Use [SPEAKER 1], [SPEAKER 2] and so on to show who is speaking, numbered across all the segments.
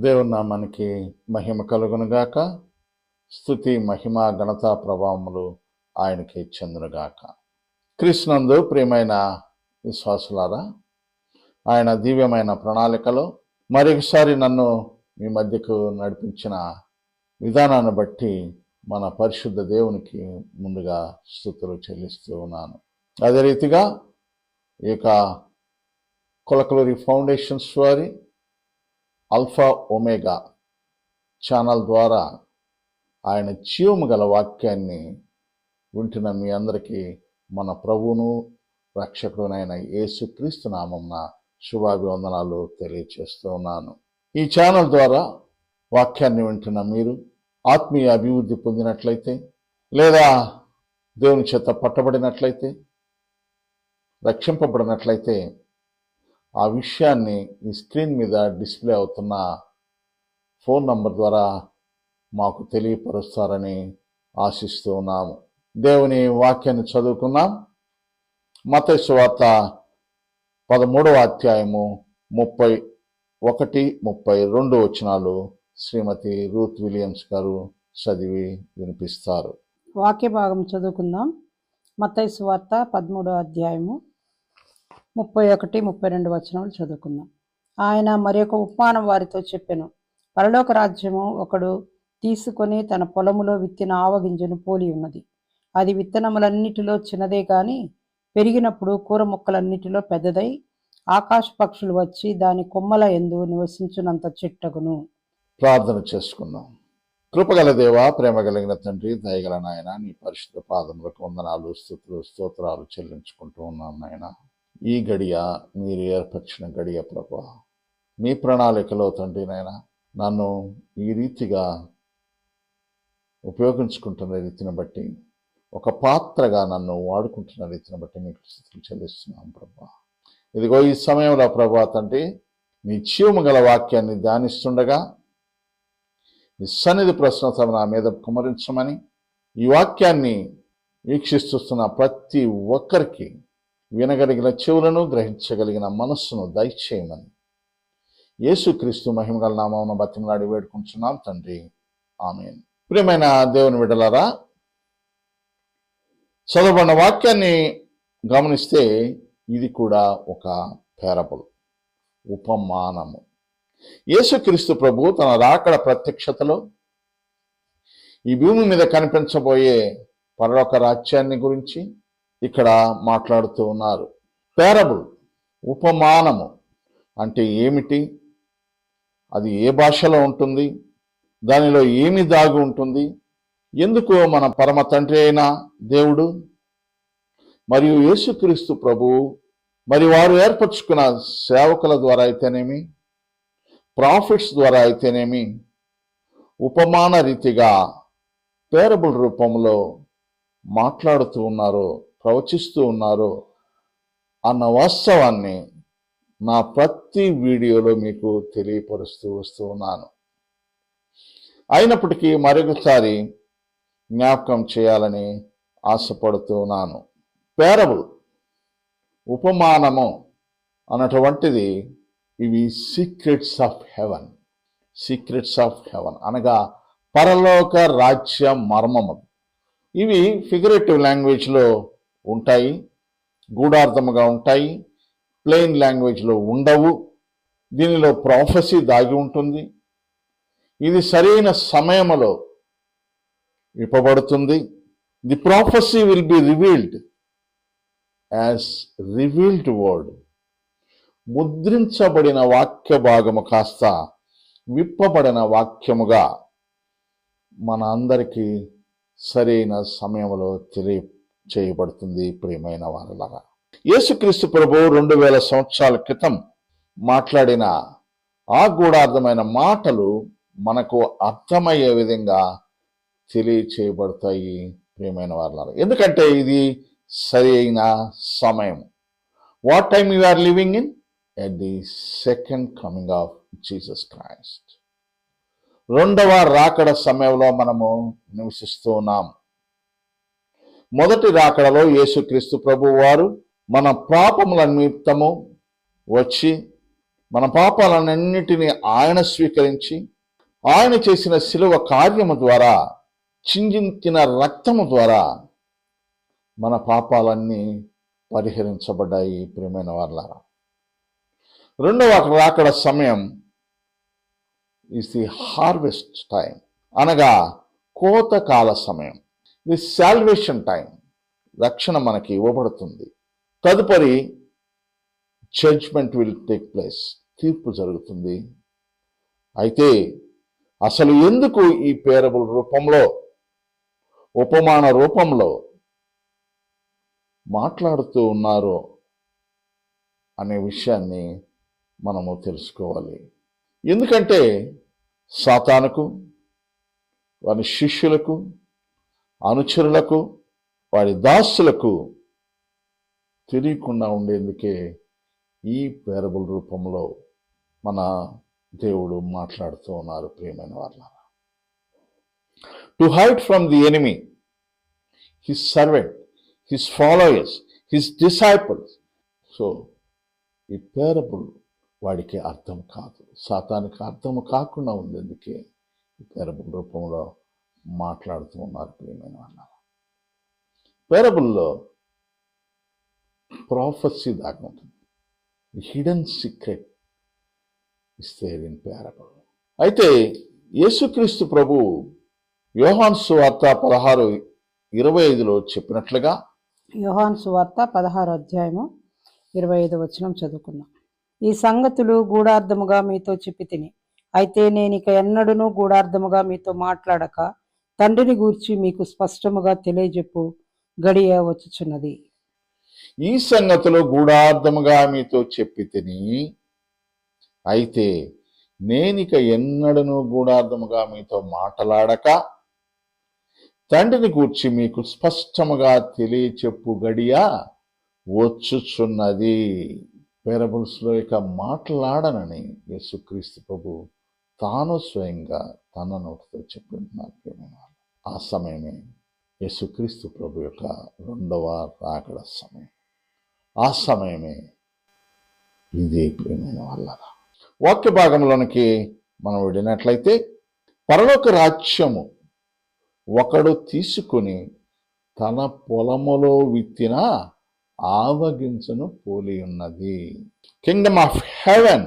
[SPEAKER 1] దేవుని నామానికి మహిమ కలుగునుగాక. స్తుతి మహిమ ఘనత ప్రభావములు ఆయనకి చెందునుగాక. క్రీస్తునందు ప్రియమైన విశ్వాసులారా, ఆయన దివ్యమైన ప్రణాళికలో మరొకసారి నన్ను మీ మధ్యకు నడిపించిన విధానాన్ని బట్టి మన పరిశుద్ధ దేవునికి ముందుగా స్తుతులు చెల్లిస్తూ ఉన్నాను. అదే రీతిగా ఈ యొక్క కొలకలూరి ఫౌండేషన్స్ వారి ఆల్ఫా ఒమేగా ఛానల్ ద్వారా ఆయన జీవము గల వాక్యాన్ని వింటున్న మీ అందరికీ మన ప్రభువును రక్షకుడునైన యేసుక్రీస్తు నామమున శుభాభివందనాలు తెలియచేస్తూ ఉన్నాను. ఈ ఛానల్ ద్వారా వాక్యాన్ని వింటున్న మీరు ఆత్మీయ అభివృద్ధి పొందినట్లయితే, లేదా దేవుని చేత పట్టబడినట్లయితే, రక్షింపబడినట్లయితే ఆ విషయాన్ని ఈ స్క్రీన్ మీద డిస్ప్లే అవుతున్న ఫోన్ నంబర్ ద్వారా మాకు తెలియపరుస్తారని ఆశిస్తూ ఉన్నాము. దేవుని వాక్యాన్ని చదువుకున్నాం. మత్తయి సువార్త 13వ అధ్యాయము 31-32 వచనాలు శ్రీమతి రూత్ విలియమ్స్ గారు చదివి వినిపిస్తారు.
[SPEAKER 2] వాక్య భాగం చదువుకుందాం. మత్తయి సువార్త 13వ అధ్యాయము 31-32 వచనాలు చదువుకుందాం. ఆయన మరి ఒక ఉపమానం వారితో చెప్పెను. పరలోక రాజ్యము ఒకడు తీసుకొని తన పొలములో విత్తిన ఆవగింజను పోలి ఉన్నది. అది విత్తనములన్నిటిలో చిన్నదే గాని పెరిగినప్పుడు కూర మొక్కలన్నిటిలో పెద్దదై ఆకాశ పక్షులు వచ్చి దాని కొమ్మల యందు నివసించునంత చెట్టగును.
[SPEAKER 1] ప్రార్థన చేసుకుందాం. కృపగల దేవా, ప్రేమ కలిగిన తండ్రి, దయగల నాయన, నీ పరిశుద్ధ పాదములకు వందనాలు, స్తుతులు, స్తోత్రాలు చెల్లించుకుంటూ ఉన్నాం నాయన. ఈ గడియ మీరు ఏర్పరిచిన గడియ ప్రభా, మీ ప్రణాళికలో తండ్రి నాయన నన్ను ఈ రీతిగా ఉపయోగించుకుంటున్న రీతిని బట్టి, ఒక పాత్రగా నన్ను వాడుకుంటున్న రీతిని బట్టి మీకు స్తుతులు చెల్లిస్తున్నాం ప్రభా. ఇదిగో ఈ సమయంలో ప్రభా తండ్రి, నీ జీవము గల వాక్యాన్ని ధ్యానిస్తుండగా నీ సన్నిధి ప్రశ్నత నా మీద కుమరించమని, ఈ వాక్యాన్ని వీక్షిస్తున్న ప్రతి ఒక్కరికి వినగలిగిన చెవులను, గ్రహించగలిగిన మనస్సును దయచేయమని యేసుక్రీస్తు మహిమగల నామమున బతిమలాడి వేడుకుంటున్నాం తండ్రి, ఆమేన్. ప్రియమైన దేవుని బిడ్డలారా, చదవబడిన వాక్యాన్ని గమనిస్తే ఇది కూడా ఒక పేరబుల్, ఉపమానము. యేసుక్రీస్తు ప్రభు తన రాకడ ప్రత్యక్షతలో ఈ భూమి మీద కనిపించబోయే పరలోక రాజ్యాన్ని గురించి ఇక్కడ మాట్లాడుతూ ఉన్నారు. పేరబుల్, ఉపమానము అంటే ఏమిటి? అది ఏ భాషలో ఉంటుంది? దానిలో ఏమి దాగి ఉంటుంది? ఎందుకు మన పరమ తండ్రి అయిన దేవుడు మరియు యేసుక్రీస్తు ప్రభు మరి వారు ఏర్పరచుకున్న సేవకుల ద్వారా అయితేనేమి, ప్రాఫిట్స్ ద్వారా అయితేనేమి, ఉపమాన రీతిగా పేరబుల్ రూపంలో మాట్లాడుతూ ఉన్నారో, ప్రవచిస్తూ ఉన్నారో అన్న వాస్తవాన్ని నా ప్రతి వీడియోలో మీకు తెలియపరుస్తూ వస్తూ ఉన్నాను. అయినప్పటికీ మరొకసారి జ్ఞాపకం చేయాలని ఆశపడుతూ ఉన్నాను. పేరబుల్, ఉపమానము అన్నటువంటిది ఇవి secrets of haven. Secrets of haven అనగా పరలోక రాజ్య మర్మములు. ఇవి ఫిగరేటివ్ లాంగ్వేజ్లో ఉంటాయి, గూఢార్థముగా ఉంటాయి, ప్లెయిన్ లాంగ్వేజ్లో ఉండవు. దీనిలో ప్రాఫెసీ దాగి ఉంటుంది. ఇది సరైన సమయంలో ఇవ్వబడుతుంది. The prophecy will be revealed as revealed word. ముద్రించబడిన వాక్య భాగము కాస్త విప్పబడిన వాక్యముగా మన అందరికీ సరైన సమయంలో తెలియచేయబడుతుంది. ప్రియమైన వారలారా, యేసుక్రీస్తు ప్రభు 2000 సంవత్సరాల క్రితం మాట్లాడిన ఆ గూఢార్థమైన మాటలు మనకు అర్థమయ్యే విధంగా తెలియచేయబడతాయి. ప్రియమైన వారలారా, ఎందుకంటే ఇది సరైన సమయం. What time you are living in? At the second coming of Jesus Christ. రెండవ రాకడ సమయంలో మనము నివసిస్తూ ఉన్నాం. మొదటి రాకడలో యేసుక్రీస్తు ప్రభు వారు మన పాపముల నిమిత్తము వచ్చి మన పాపాలన్నింటినీ ఆయన స్వీకరించి ఆయన చేసిన శిలువ కార్యము ద్వారా చిందించిన రక్తము ద్వారా మన పాపాలన్నీ పరిహరించబడ్డాయి. ప్రియమైన వారలారా, రెండవ రాకడ సమయం ఈస్ ది హార్వెస్ట్ టైం, అనగా కోతకాల సమయం. ది సాల్వేషన్ టైం, రక్షణ మనకి ఇవ్వబడుతుంది. తదుపరి జడ్జ్మెంట్ విల్ టేక్ ప్లేస్, తీర్పు జరుగుతుంది. అయితే అసలు ఎందుకు ఈ పేరబుల్ రూపంలో, ఉపమాన రూపంలో మాట్లాడుతూ ఉన్నారో అనే విషయాన్ని మనము తెలుసుకోవాలి. ఎందుకంటే సాతానుకు, వారి శిష్యులకు, అనుచరులకు, వారి దాసులకు తెలియకుండా ఉండేందుకే ఈ పేరబుల్ రూపంలో మన దేవుడు మాట్లాడుతూ ఉన్నారు. ప్రియమైన వారలారా, to hide from the enemy his servant, his followers, his disciples. So ఈ పేరబుల్ వాడికి అర్థం కాదు, సాతానికి అర్థం కాకుండా ఉండేందుకే ఈ పేరబుల్ రూపంలో మాట్లాడుతూ ఉన్నారు. ప్రియమైన వారలారా, పేరబుల్లో ప్రాఫెసీ దాగి ఉంటుంది. Hidden secret is there in parable. అయితే యేసుక్రీస్తు ప్రభు యోహాను సువార్త 16:25 చెప్పినట్లుగా,
[SPEAKER 2] యోహాను సువార్త 16 అధ్యాయము 25 వచనం చదువుకుందాం. ఈ సంగతులు గూఢార్థముగా మీతో చెప్పి తిని, అయితే నేనిక ఎన్నడూనూ గూఢార్థముగా మీతో మాట్లాడక తండ్రిని గూర్చి మీకు స్పష్టముగా తెలియజెప్పు గడియ వచ్చుచున్నది.
[SPEAKER 1] ఈ సంగతులు గూఢార్థముగా మీతో చెప్పి తిని, అయితే నేనిక ఎన్నడను గూఢార్థముగా మీతో మాట్లాడక తండ్రిని గూర్చి మీకు స్పష్టముగా తెలియచెప్పు గడియ వచ్చుచున్నది. పేరబుల్స్లో ఇక మాట్లాడనని యేసుక్రీస్తు ప్రభు తాను స్వయంగా తన నోటితో చెప్తున్నారు. ఆ సమయమే యేసుక్రీస్తు ప్రభు యొక్క రెండవ రాకడ సమయం. ఆ సమయమే ఇదే. ప్రియమైన వారలారా, వాక్య భాగంలోనికి మనం వెళ్ళినట్లయితే, పరలోక రాజ్యము ఒకడు తీసుకుని తన పొలములో విత్తిన ఆవగింజను పోలి ఉన్నది. Kingdom of heaven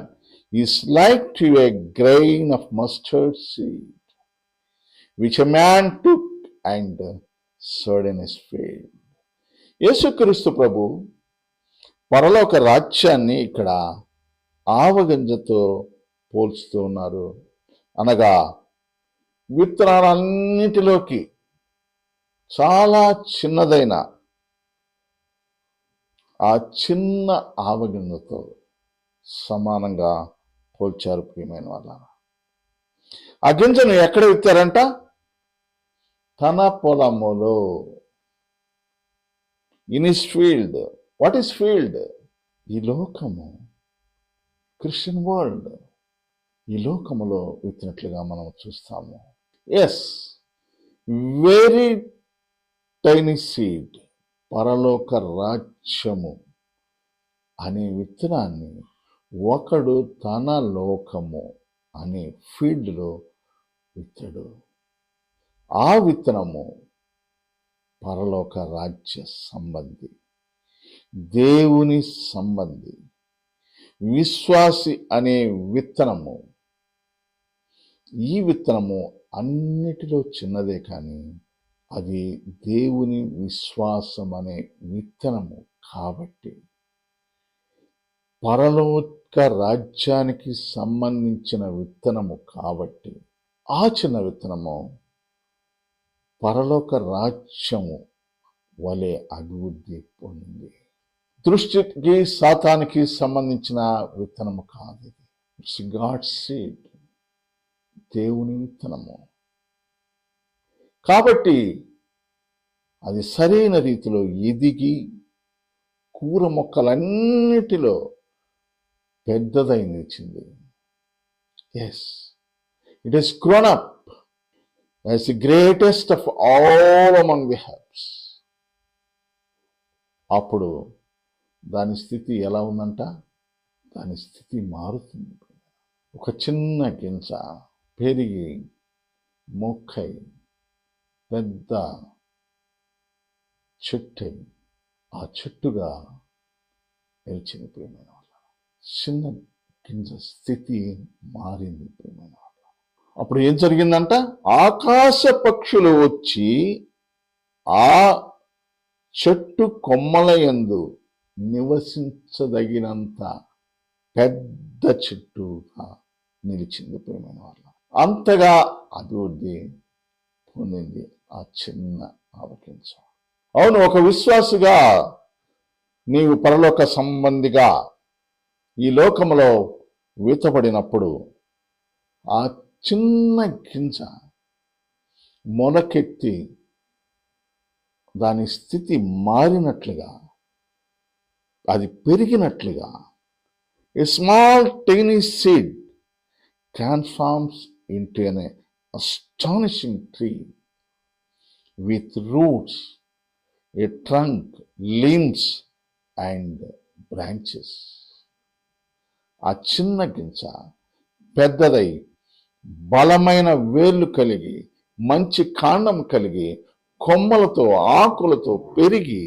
[SPEAKER 1] is like to a grain of mustard seed which a man took and sowed in his field. యేసుక్రీస్తు ప్రభు పరలోక రాజ్యాన్ని ఇక్కడ ఆవగింజతో పోల్చుతూ ఉన్నారు. అనగా విత్తనాలన్నిటిలోకి చాలా చిన్నదైన ఆ చిన్న ఆవగింజతో సమానంగా పోల్చారు. ప్రియమైన వాళ్ళారా, ఆ గింజను ఎక్కడ విత్తారంట? తన పొలములో, in his field. What is field? ఈ లోకము, క్రిస్టియన్ వరల్డ్. ఈ లోకములో విత్తినట్లుగా మనం చూస్తాము. ఎస్, వెరీ టైనీ సీడ్, పరలోక రాజ్యము అనే విత్తనాన్ని ఒకడు తన లోకము అనే ఫీల్డ్లో విత్తడు. ఆ విత్తనము పరలోక రాజ్య సంబంధి, దేవుని సంబంధి. విశ్వాసి అనే విత్తనము, ఈ విత్తనము అన్నిటిలో చిన్నదే, కానీ అది దేవుని విశ్వాసం అనే విత్తనము కాబట్టి, పరలోక రాజ్యానికి సంబంధించిన విత్తనము కాబట్టి, ఆ చిన్న విత్తనము పరలోక రాజ్యము వలె అభివృద్ధి పొందింది. దృష్టికి సాతానికి సంబంధించిన విత్తనము కాదు ఇది. ఇట్స్ గాడ్ సీడ్, దేవుని విత్తనము. కాబట్టి అది సరైన రీతిలో ఎదిగి కూర మొక్కలన్నిటిలో పెద్దదై నిలిచింది. Yes, it is grown up as the greatest of all among the herbs. అప్పుడు దాని స్థితి ఎలా ఉందంట? దాని స్థితి మారుతుంది. ఒక చిన్న గింజ పెరిగి మొక్కై పెద్ద చెట్టు, ఆ చెట్టుగా నిలిచింది. ప్రియమైన వాళ్ళ, చిన్న గింజ స్థితి మారింది. ప్రియమైన వాళ్ళ, అప్పుడు ఏం జరిగిందంట? ఆకాశ పక్షులు వచ్చి ఆ చెట్టు కొమ్మల యందు నివసించదగినంత పెద్ద చెట్టుగా నిలిచింది. ప్రియమైన వాళ్ళ, అంతగా అభివృద్ధి పొందింది ఆ చిన్న ఆవగింజ. అవును, ఒక విశ్వాసిగా నీవు పరలోక సంబంధిగా ఈ లోకములో వీతపడినప్పుడు ఆ చిన్న గింజ మొలకెత్తి దాని స్థితి మారినట్లుగా, అది పెరిగినట్లుగా, a small tiny seed transforms into an astonishing tree with roots, a trunk, limbs and branches. ఆ చిన్న గింజ పెద్దదై బలమైన వేళ్ళు కలిగి మంచి కాండం కలిగి కొమ్మలతో ఆకులతో పెరిగి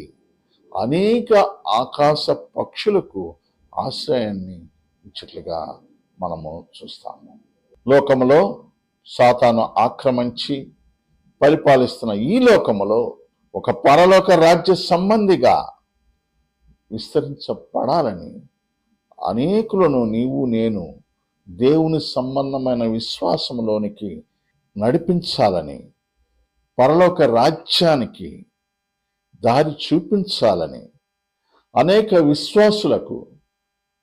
[SPEAKER 1] అనేక ఆకాశ పక్షులకు ఆశ్రయాన్ని ఇచ్చట్లుగా మనము చూస్తాము. లోకములో సాతాను ఆక్రమించి పరిపాలిస్తున్న ఈ లోకములో ఒక పరలోక రాజ్య సంబంధిగా విస్తరించబడాలని అనేకులను నీవు నేను దేవుని సంబంధమైన విశ్వాసంలోనికి నడిపించాలని, పరలోక రాజ్యానికి దారి చూపించాలని, అనేక విశ్వాసులకు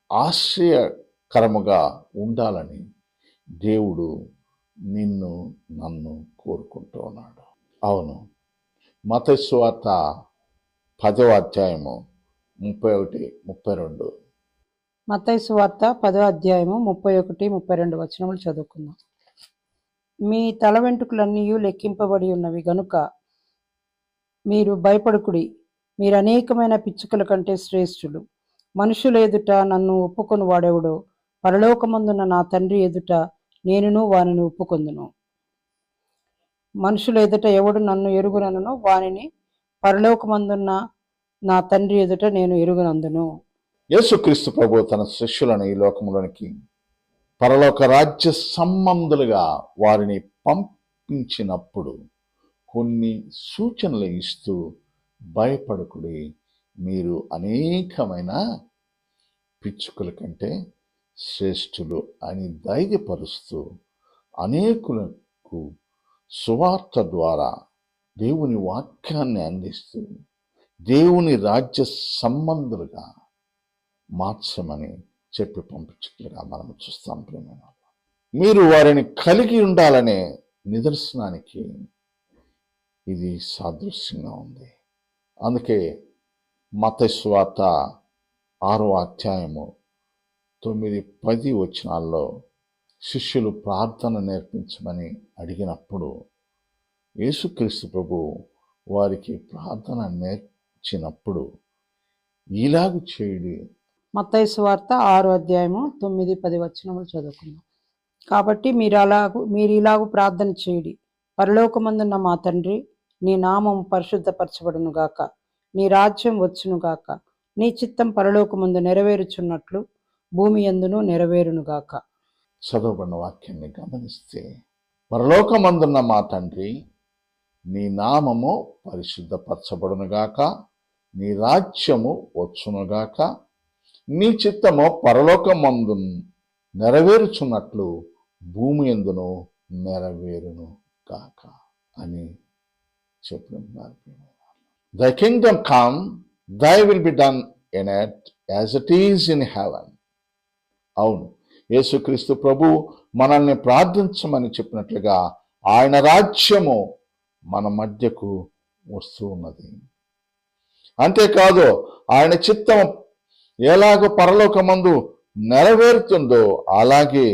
[SPEAKER 1] ఆశ్రయకరముగా ఉండాలని దేవుడు నిన్ను నన్ను కోరుకుంటూ ఉన్నాడు. అవును, మత్తయి సువార్త 10వ అధ్యాయము 31, 32.
[SPEAKER 2] మత్తయి సువార్త 10వ అధ్యాయము 31, 32 వచనములు చదువుకుందాం. మీ తల వెంట్రుకలన్నీ లెక్కింపబడి ఉన్నవి గనుక మీరు భయపడుకుడి. మీరు అనేకమైన పిచ్చుకల కంటే శ్రేష్ఠులు. మనుషుల ఎదుట నన్ను ఒప్పుకొని వాడెవడో పరలోకమందున్న నా తండ్రి ఎదుట నేనును వానిని ఒప్పుకొందును. మనుషుల ఎదుట ఎవడు నన్ను ఎరుగునను వానిని పరలోకమందున్న నా తండ్రి ఎదుట నేను ఎరుగునందును.
[SPEAKER 1] యేసుక్రీస్తు ప్రభు తన శిష్యులను ఈ లోకంలోనికి పరలోక రాజ్య సంబంధులుగా వారిని పంపించినప్పుడు కొన్ని సూచనలు ఇస్తూ, భయపడకుడి, మీరు అనేకమైన పిచ్చుకల కంటే శ్రేష్ఠులు అని ధైర్యపరుస్తూ అనేకులకు సువార్త ద్వారా దేవుని వాక్యాన్ని అందిస్తూ దేవుని రాజ్య సంబంధులుగా మార్చమని చెప్పి పంపించట్లుగా మనం చూస్తాం. ప్రేమ, మీరు వారిని కలిగి ఉండాలనే నిదర్శనానికి ఇది సాదృశ్యంగా ఉంది. అందుకే మత్తయి సువార్త 6వ అధ్యాయము 9, 10 వచనాల్లో శిష్యులు ప్రార్థన నేర్పించమని అడిగినప్పుడు యేసుక్రీస్తు ప్రభు వారికి ప్రార్థన నేర్చినప్పుడు ఇలాగు చేయుడి.
[SPEAKER 2] మత్తయి సువార్త 6వ అధ్యాయము 9, 10 వచనములు చదువుకుందాం. కాబట్టి మీరు ఇలాగు ప్రార్థన చేయుడి. పరలోకమందున్న మా తండ్రి, నీ నామం పరిశుద్ధపరచబడును గాక, నీ రాజ్యం వచ్చును గాక, నీ చిత్తం పరలోకమందు నెరవేరుచున్నట్లు భూమి యందును నెరవేరును గాక.
[SPEAKER 1] చదవబడిన వాక్యాన్ని గమనిస్తే, పరలోకమందున్న మా తండ్రి, నీ నామము పరిశుద్ధపరచబడునుగాక, నీ రాజ్యము వచ్చునుగాక, నీ చిత్తము పరలోకమందు నెరవేరుచున్నట్లు భూమి యందును నెరవేరును గాక అని చెప్పినారు. Thy kingdom come, thy will be done in earth as it is in heaven. అవును, యేసుక్రీస్తు ప్రభు మనల్ని ప్రార్థించమని చెప్పినట్లుగా ఆయన రాజ్యము మన మధ్యకు వస్తూ ఉన్నది. అంతేకాదు, ఆయన చిత్తం ఎలాగో పరలోకమందు నెరవేరుతుందో అలాగే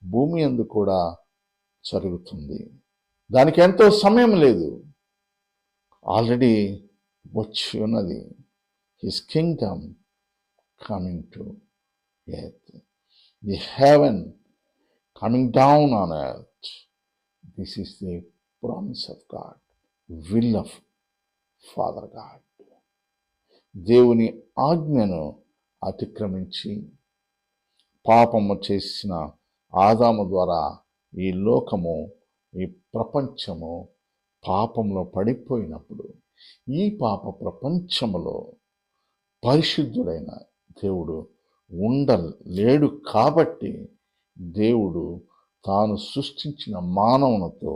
[SPEAKER 1] భూమి యందు కూడా జరుగుతుంది. దానికి ఎంతో సమయం లేదు, ఆల్రెడీ వచ్చి ఉన్నది. His Kingdom coming to earth, the heaven coming down on earth. This is the promise of God, will of Father God. దేవుని ఆజ్ఞను అతిక్రమించి పాపము చేసిన ఆదాము ద్వారా ఈ లోకము, ఈ ప్రపంచము పాపంలో పడిపోయినప్పుడు ఈ పాప ప్రపంచములో పరిశుద్ధుడైన దేవుడు ఉండలేడు. కాబట్టి దేవుడు తాను సృష్టించిన మానవునితో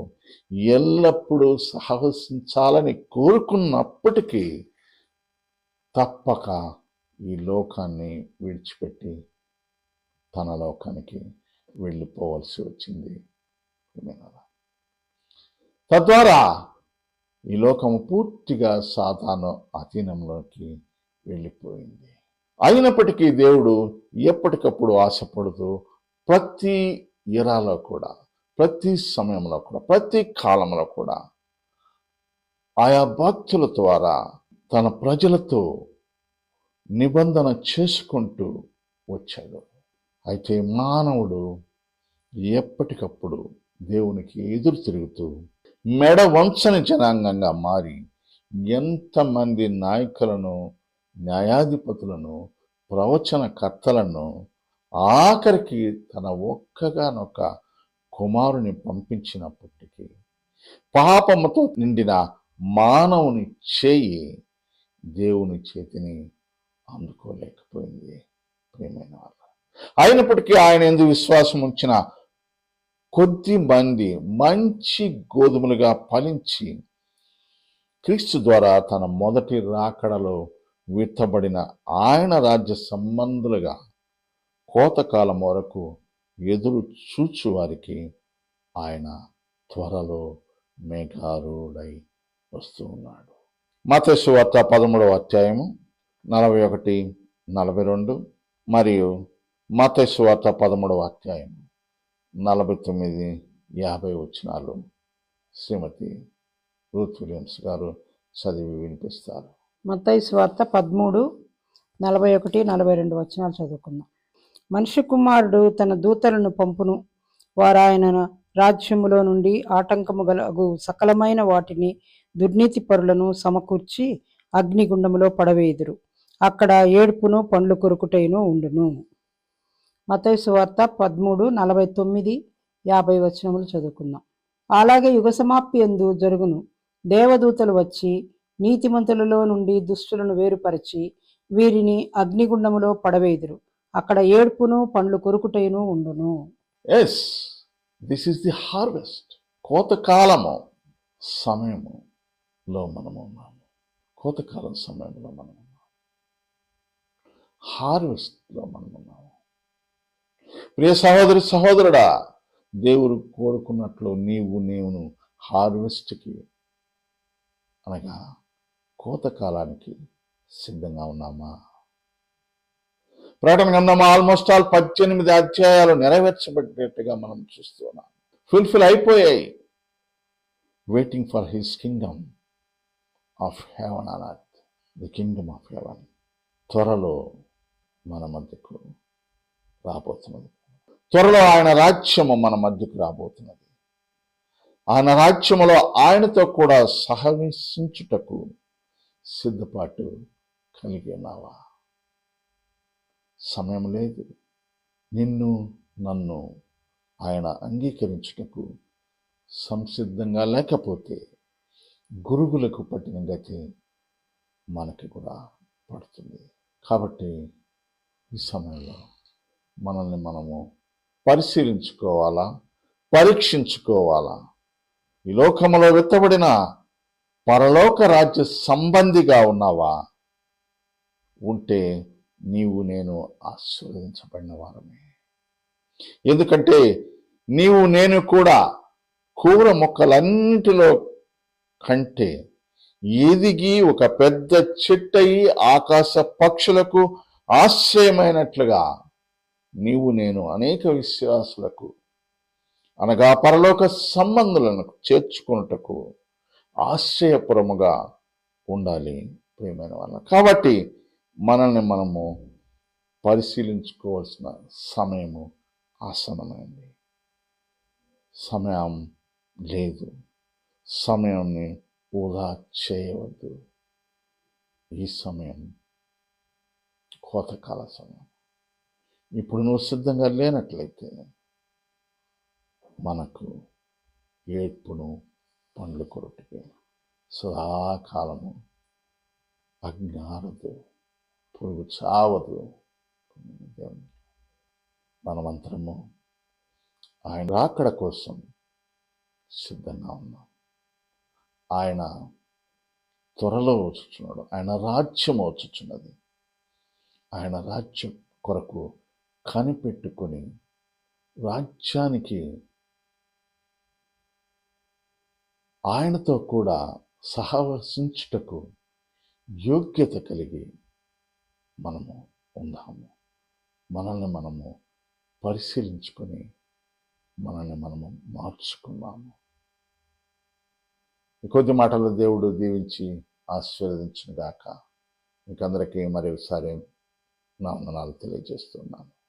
[SPEAKER 1] ఎల్లప్పుడూ సహవసించాలని కోరుకున్నప్పటికీ తప్పక ఈ లోకాన్ని విడిచిపెట్టి తన లోకానికి వెళ్ళిపోవలసి వచ్చింది. తద్వారా ఈ లోకము పూర్తిగా సాతాను అధీనంలోకి వెళ్ళిపోయింది. అయినప్పటికీ దేవుడు ఎప్పటికప్పుడు ఆశపడుతూ ప్రతి ఎరాలో కూడా, ప్రతి సమయంలో కూడా, ప్రతి కాలంలో కూడా ఆయా భక్తుల ద్వారా తన ప్రజలతో నిబంధన చేసుకుంటూ వచ్చాడు. అయితే మానవుడు ఎప్పటికప్పుడు దేవునికి ఎదురు తిరుగుతూ మెడ వంచని జనాంగంగా మారి ఎంతమంది నాయకులను, న్యాయాధిపతులను, ప్రవచనకర్తలను, ఆఖరికి తన ఒక్కగానొక్క కుమారుని పంపించినప్పటికీ పాపముతో నిండిన మానవుని చేయి దేవుని చేతిని అందుకోలేకపోయింది. ప్రియమైన వాళ్ళ, అయినప్పటికీ ఆయన యందు విశ్వాసం ఉంచిన కొద్ది మంది మంచి గోధుమలుగా ఫలించి క్రీస్తు ద్వారా తన మొదటి రాకడలో విత్తబడిన ఆయన రాజ్య సంబంధులుగా కోతకాలం వరకు ఎదురు చూచు వారికి ఆయన త్వరలో మేఘారూఢై వస్తూ ఉన్నాడు. మత్తయి సువార్త 13వ అధ్యాయము 41, 42 మరియు మత్తయి సువార్త 13వ అధ్యాయం 49, 50 వచనాలు శ్రీమతి రూత్ విలియమ్స్ గారు చదివి వినిపిస్తారు.
[SPEAKER 2] మత్తయి సువార్త 13, 41, 42 వచనాలు చదువుకుందాం. మనిషి కుమారుడు తన దూతలను పంపును, వారు ఆయన రాజ్యములో నుండి ఆటంకము గలగు సకలమైన వాటిని దుర్నీతి పరులను సమకూర్చి అగ్నిగుండములో పడవేయుదురు. అక్కడ ఏడుపును పండ్లు కొరుకుటైను ఉండును. మత్తయి సువార్త 13, 49, 50 వచనములు చదువుకుందాం. అలాగే యుగ సమాప్తి యందు జరుగును. దేవదూతలు వచ్చి నీతిమంతులలో నుండి దుష్టులను వేరుపరిచి వీరిని అగ్నిగుండములో పడవేయుదురు. అక్కడ ఏడుపును పండ్లు కొరుకుటైను ఉండును.
[SPEAKER 1] Yes, this is the harvest. కోతకాలము సమయములో మనము ఉన్నాము. కోతకాలం సమయంలో మనం ఉన్నాము. హార్వెస్ట్లో మనం ఉన్నాము. ప్రియ సహోదరి సహోదరుడా, దేవుడు కోరుకున్నట్లు నేను హార్వెస్ట్కి అనగా కోతకాలానికి సిద్ధంగా ఉన్నామా? ప్రకటన గ్రంథం ఆల్మోస్ట్ ఆల్ 18 అధ్యాయాలు నెరవేర్చబడినట్టుగా మనం చూస్తున్నాం. ఫుల్ఫిల్ అయిపోయాయి. Waiting for his Kingdom of heaven and earth. The Kingdom of haven త్వరలో మన మధ్యకు రాబోతున్నది. త్వరలో ఆయన రాజ్యము మన మధ్యకు రాబోతున్నది. ఆయన రాజ్యములో ఆయనతో కూడా సహవించుటకు సిద్ధపాటు కలిగి ఉన్నావా? సమయం లేదు. నిన్ను నన్ను ఆయన అంగీకరించుటకు సంసిద్ధంగా లేకపోతే గురుగులకు పట్టిన గతి మనకి కూడా పడుతుంది. కాబట్టి ఈ సమయంలో మనల్ని మనము పరిశీలించుకోవాలా, పరీక్షించుకోవాలా. ఈ లోకములో విత్తబడిన పరలోక రాజ్య సంబంధిగా ఉన్నావా? ఉంటే నీవు నేను ఆశీర్వదించబడిన వారమే. ఎందుకంటే నీవు నేను కూడా కూర మొక్కలన్నిటిలో కంటే ఎదిగి ఒక పెద్ద చెట్టయి ఆకాశ పక్షులకు ఆశ్రయమైనట్లుగా నీవు నేను అనేక విశ్వాసులకు అనగా పరలోక సంబంధులను చేర్చుకున్నటకు ఆశ్రయపురముగా ఉండాలి ప్రియమైన వాళ్ళ. కాబట్టి మనల్ని మనము పరిశీలించుకోవాల్సిన సమయము ఆసన్నమైంది. సమయం లేదు. సమయాన్ని వృధా చేయవద్దు. ఈ సమయం కోతకాల సమయం. ఇప్పుడు నువ్వు సిద్ధంగా లేనట్లయితే మనకు ఏడ్పును పండ్లు కొరటికి సదాకాలము అగ్ని ఆరదు, పురుగు చావదు. మనమంతరము ఆయన రాకడ కోసం సిద్ధంగా ఉన్నాం. ఆయన త్వరలో వచ్చుచున్నాడు. ఆయన రాజ్యం వచ్చుచున్నది. ఆయన రాజ్యం కొరకు కనిపెట్టుకొని రాజ్యానికి ఆయనతో కూడా సహవసించుటకు యోగ్యత కలిగి మనము ఉందాము. మనల్ని మనము పరిశీలించుకొని మనల్ని మనము మార్చుకున్నాము. ఈ కొద్ది మాటలు దేవుడు దీవించి ఆశీర్వదించును గాక. మీకందరికీ మరొకసారి నా వందనాలు తెలియజేస్తున్నాను.